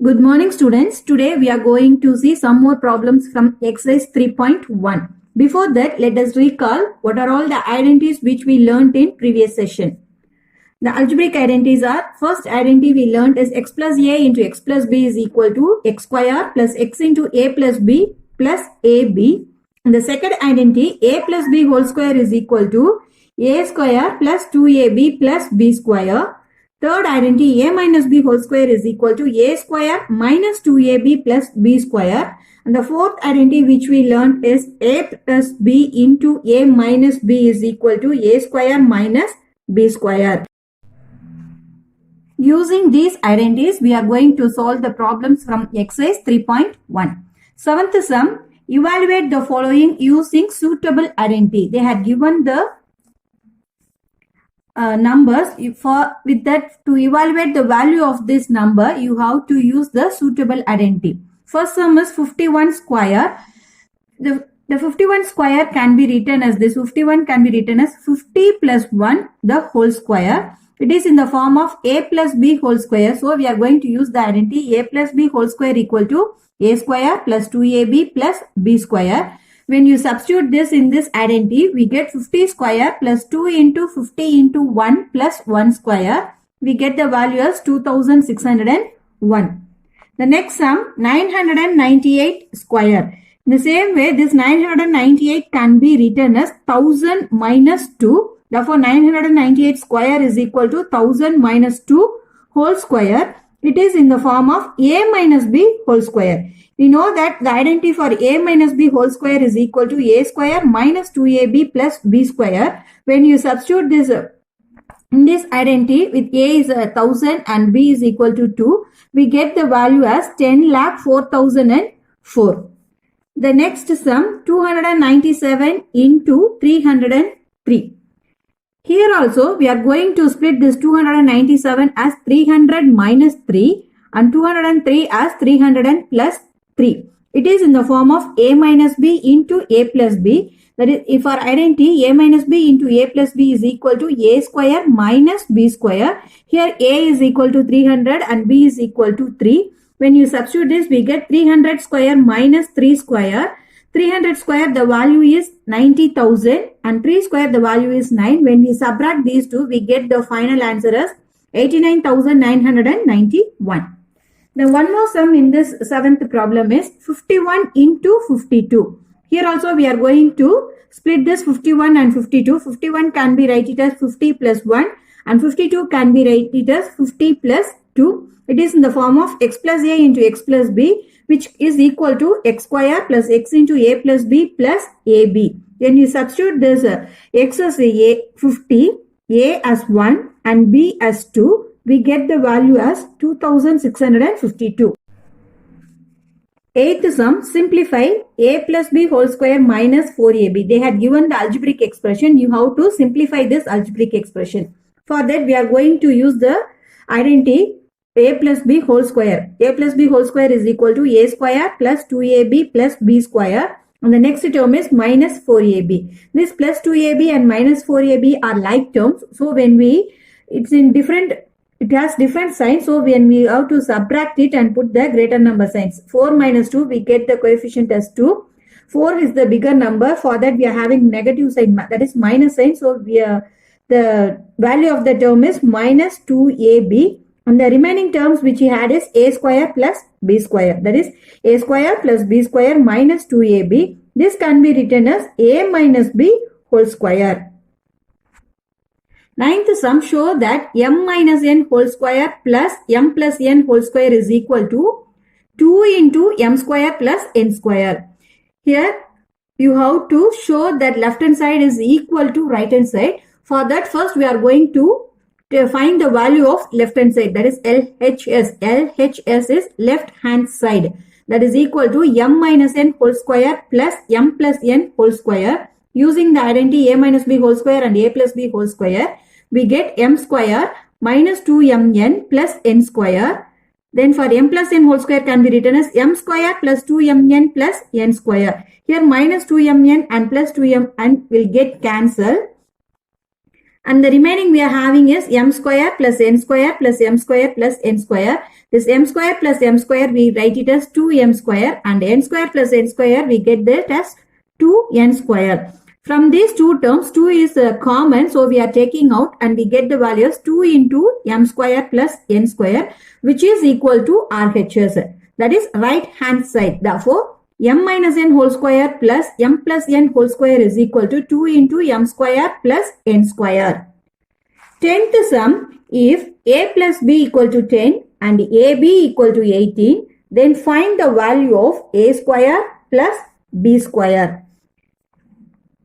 Good morning, students. Today we are going to see some more problems from exercise 3.1. Before that, let us recall what are all the identities which we learnt in previous session. The algebraic identities are, first identity we learnt is x plus a into x plus b is equal to x square plus x into a plus b plus ab. And the second identity, a plus b whole square is equal to a square plus 2ab plus b square. Third identity, a minus b whole square is equal to a square minus 2ab plus b square. And the fourth identity which we learned is a plus b into a minus b is equal to a square minus b square. Using these identities, we are going to solve the problems from exercise 3.1. Seventh sum, evaluate the following using suitable identity. They had given the numbers. With that, to evaluate the value of this number, you have to use the suitable identity. First sum is 51 square. The 51 square can be written as this. 51 can be written as 50 plus 1 the whole square. It is in the form of a plus b whole square. So we are going to use the identity a plus b whole square equal to a square plus 2ab plus b square. When you substitute this in this identity, we get 50 square plus 2 into 50 into 1 plus 1 square. We get the value as 2601. The next sum, 998 square. In the same way, this 998 can be written as 1000 minus 2. Therefore, 998 square is equal to 1000 minus 2 whole square. It is in the form of a minus b whole square. We know that the identity for a minus b whole square is equal to a square minus 2ab plus b square. When you substitute this in this identity with a is 1000 and b is equal to 2, we get the value as 10,04,004. The next sum, 297 into 303. Here also, we are going to split this 297 as 300 minus 3 and 203 as 300 plus 3. It is in the form of a minus b into a plus b. That is, if our identity a minus b into a plus b is equal to a square minus b square. Here a is equal to 300 and b is equal to 3. When you substitute this, we get 300 square minus 3 square. 300 square, the value is 90,000 and 3 square, the value is 9. When we subtract these two, we get the final answer as 89,991. Now, one more sum in this seventh problem is 51 into 52. Here also we are going to split this 51 and 52. 51 can be written as 50 plus 1 and 52 can be written as 50 plus 2. It is in the form of x plus a into x plus b, which is equal to x square plus x into a plus b plus ab. When you substitute this x as a 50, a as 1 and b as 2, we get the value as 2652. Eighth sum, simplify a plus b whole square minus 4ab. They had given the algebraic expression. You have to simplify this algebraic expression. For that, we are going to use the identity a plus b whole square. A plus b whole square is equal to a square plus 2ab plus b square. And the next term is minus 4ab. This plus 2ab and minus 4ab are like terms. So when it has different signs. So when we have to subtract it and put the greater number signs. 4 minus 2, we get the coefficient as 2. 4 is the bigger number. For that, we are having negative sign, that is minus sign. So the value of the term is minus 2ab. And the remaining terms which he had is a square plus b square. That is a square plus b square minus 2ab. This can be written as a minus b whole square. Ninth sum, show that m minus n whole square plus m plus n whole square is equal to 2 into m square plus n square. Here you have to show that left hand side is equal to right hand side. For that, first we are going to find the value of left hand side, that is LHS. LHS is left hand side, that is equal to m minus n whole square plus m plus n whole square. Using the identity a minus b whole square and a plus b whole square, we get m square minus 2mn plus n square. Then for m plus n whole square can be written as m square plus 2mn plus n square. Here minus 2mn and plus 2mn will get cancelled. And the remaining we are having is m square plus n square plus m square plus n square. This m square plus m square, we write it as 2m square, and n square plus n square, we get that as 2n square. From these two terms, 2 is common, so we are taking out and we get the values 2 into m square plus n square, which is equal to RHS. That is right hand side. Therefore, m minus n whole square plus m plus n whole square is equal to 2 into m square plus n square. 10th sum, if a plus b equal to 10 and ab equal to 18, then find the value of a square plus b square.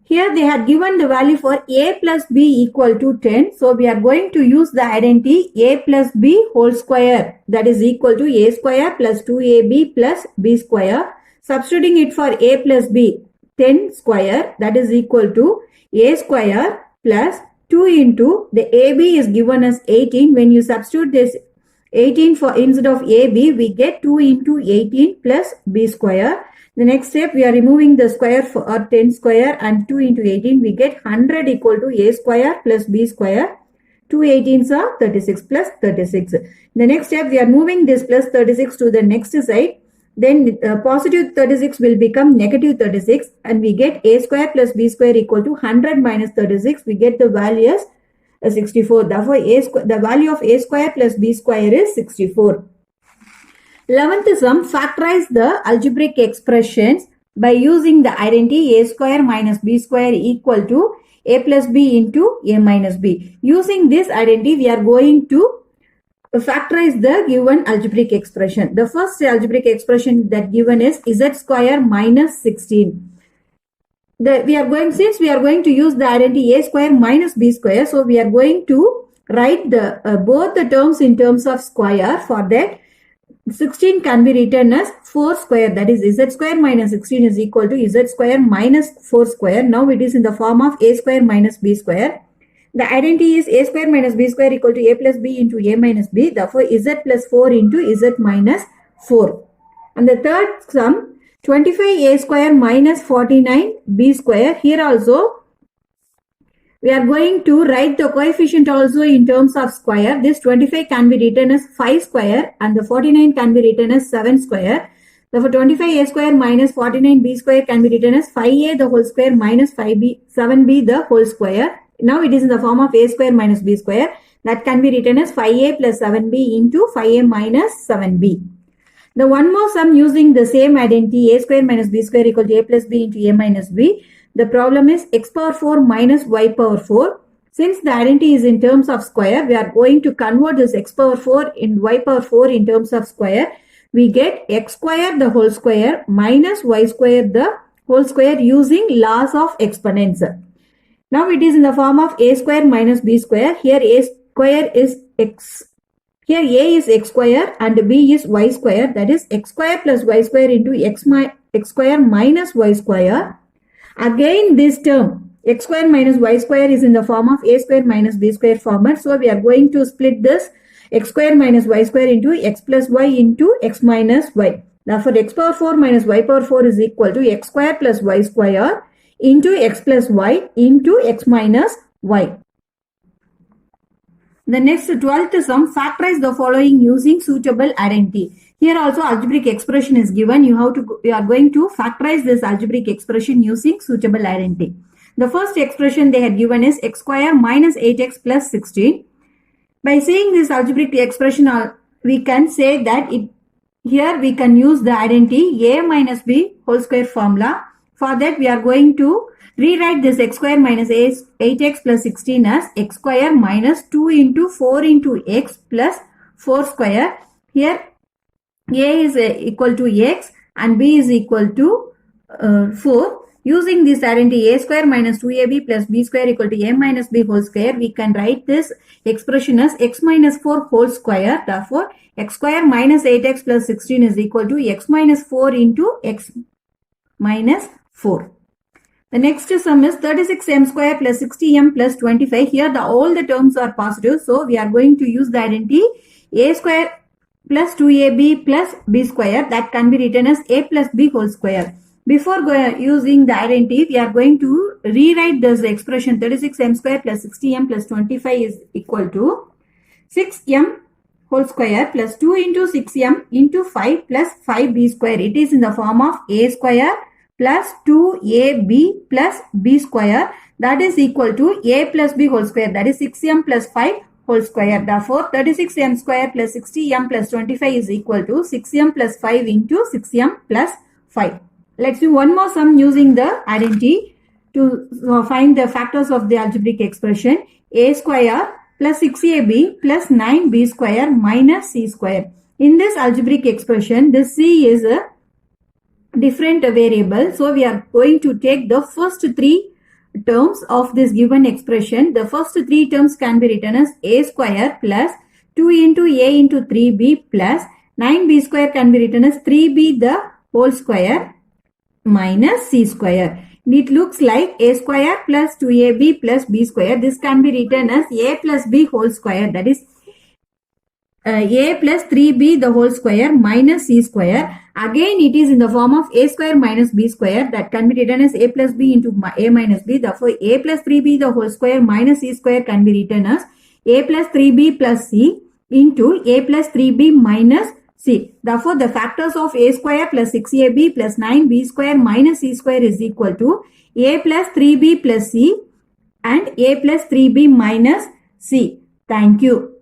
Here they had given the value for a plus b equal to 10. So we are going to use the identity a plus b whole square, that is equal to a square plus 2ab plus b square. Substituting it for a plus b, 10 square, that is equal to a square plus 2 into the ab is given as 18. When you substitute this 18 for instead of ab, we get 2 into 18 plus b square. The next step, we are removing the square for 10 square and 2 into 18. We get 100 equal to a square plus b square. 2 18s are 36 plus 36. The next step, we are moving this plus 36 to the next side. Then positive 36 will become negative 36. And we get a square plus b square equal to 100 minus 36. We get the value as 64. Therefore, the value of a square plus b square is 64. 11th sum, factorize the algebraic expressions by using the identity a square minus b square equal to a plus b into a minus b. Using this identity, we are going to factorize the given algebraic expression. The first algebraic expression that given is z square minus 16. Since we are going to use the identity a square minus b square, so we are going to write the both the terms in terms of square. For that, 16 can be written as 4 square, that is z square minus 16 is equal to z square minus 4 square. Now it is in the form of a square minus b square. The identity is a square minus b square equal to a plus b into a minus b. Therefore, z plus 4 into z minus 4. And the third sum, 25a square minus 49b square. Here also, we are going to write the coefficient also in terms of square. This 25 can be written as 5 square and the 49 can be written as 7 square. Therefore, 25a square minus 49b square can be written as 5a the whole square minus 7b the whole square. Now it is in the form of a square minus b square. That can be written as 5a plus 7b into 5a minus 7b. The one more sum using the same identity a square minus b square equal to a plus b into a minus b. The problem is x power 4 minus y power 4. Since the identity is in terms of square, we are going to convert this x power 4 in y power 4 in terms of square. We get x square the whole square minus y square the whole square using laws of exponents. Now it is in the form of a square minus b square. Here a square is x. Here a is x square and b is y square. That is x square plus y square into x square minus y square. Again this term x square minus y square is in the form of a square minus b square format. So we are going to split this x square minus y square into x plus y into x minus y. Therefore x power 4 minus y power 4 is equal to x square plus y square into x plus y into x minus y. The next 12th sum, factorize the following using suitable identity. Here also algebraic expression is given. You are going to factorize this algebraic expression using suitable identity. The first expression they had given is x square minus 8x plus 16. By seeing this algebraic expression, we can say that here we can use the identity a minus b whole square formula. For that, we are going to rewrite this x square minus 8x plus 16 as x square minus 2 into 4 into x plus 4 square. Here a is equal to x and b is equal to 4. Using this identity a square minus 2ab plus b square equal to a minus b whole square, we can write this expression as x minus 4 whole square. Therefore, x square minus 8x plus 16 is equal to x minus 4 into x minus 4. The next sum is 36m square plus 60m plus 25. Here all the terms are positive. So we are going to use the identity a square plus 2ab plus b square. That can be written as a plus b whole square. Before using the identity, we are going to rewrite this expression 36m square plus 60m plus 25 is equal to 6m whole square plus 2 into 6m into 5 plus 5b square. It is in the form of a square plus 2ab plus b square, that is equal to a plus b whole square, that is 6m plus 5 whole square. Therefore, 36m square plus 60m plus 25 is equal to 6m plus 5 into 6m plus 5. Let's do one more sum using the identity to find the factors of the algebraic expression. A square plus 6ab plus 9b square minus c square. In this algebraic expression, this c is a different variable. So, we are going to take the first three terms of this given expression. The first three terms can be written as a square plus 2 into a into 3b plus 9b square can be written as 3b the whole square minus c square. It looks like a square plus 2ab plus b square. This can be written as a plus b whole square, that is a plus 3b the whole square minus c square. Again, it is in the form of a square minus b square, that can be written as a plus b into a minus b. Therefore, a plus 3b the whole square minus c square can be written as a plus 3b plus c into a plus 3b minus c. Therefore, the factors of a square plus 6ab plus 9b square minus c square is equal to a plus 3b plus c and a plus 3b minus c. Thank you.